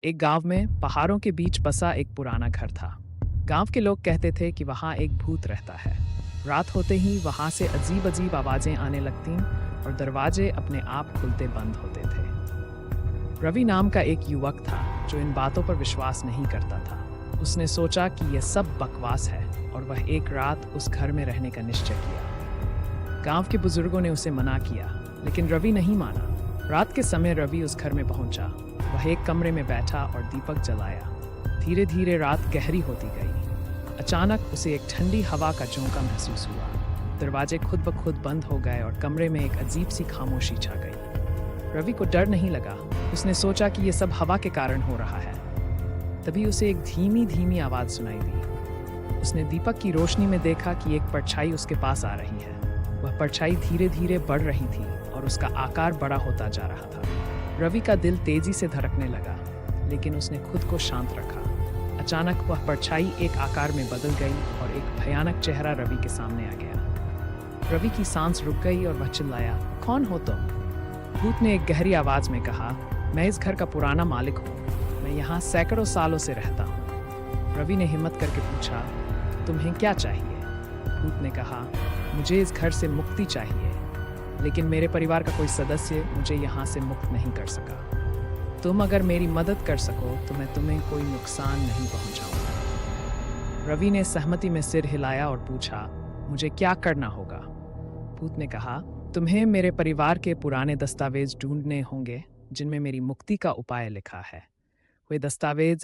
एक गांव में पहाड़ों के बीच बसा एक पुराना घर था। गांव के लोग कहते थे कि वहां एक भूत रहता है। रात होते ही वहां से अजीब अजीब आवाजें आने लगतीं और दरवाजे अपने आप खुलते बंद होते थे। रवि नाम का एक युवक था जो इन बातों पर विश्वास नहीं करता था। उसने सोचा कि यह सब बकवास है और वह एक रात उस घर में रहने का निश्चय किया। गांव के बुजुर्गों ने उसे मना किया, लेकिन रवि नहीं माना। रात के समय रवि उस घर में पहुंचा। वह एक कमरे में बैठा और दीपक जलाया। धीरे धीरे रात गहरी होती गई। अचानक उसे एक ठंडी हवा का झोंका महसूस हुआ। दरवाजे खुद ब खुद बंद हो गए और कमरे में एक अजीब सी खामोशी छा गई। रवि को डर नहीं लगा। उसने सोचा कि यह सब हवा के कारण हो रहा है। तभी उसे एक धीमी धीमी आवाज सुनाई दी। उसने दीपक की रोशनी में देखा कि एक परछाई उसके पास आ रही है। वह परछाई धीरे धीरे बढ़ रही थी और उसका आकार बड़ा होता जा रहा था। रवि का दिल तेजी से धड़कने लगा, लेकिन उसने खुद को शांत रखा। अचानक वह परछाई एक आकार में बदल गई और एक भयानक चेहरा रवि के सामने आ गया। रवि की सांस रुक गई और वह चिल्लाया, कौन हो तुम? भूत ने एक गहरी आवाज में कहा, मैं इस घर का पुराना मालिक हूँ। मैं यहाँ सैकड़ों सालों से रहता हूँ। रवि ने हिम्मत करके पूछा, तुम्हें क्या चाहिए? भूत ने कहा, मुझे इस घर से मुक्ति चाहिए, लेकिन मेरे परिवार का कोई सदस्य मुझे यहाँ से मुक्त नहीं कर सका। तुम अगर मेरी मदद कर सको तो मैं तुम्हें कोई नुकसान नहीं पहुँचाऊंगा। रवि ने सहमति में सिर हिलाया और पूछा, मुझे क्या करना होगा? भूत ने कहा, तुम्हें मेरे परिवार के पुराने दस्तावेज ढूंढने होंगे जिनमें मेरी मुक्ति का उपाय लिखा है। वे दस्तावेज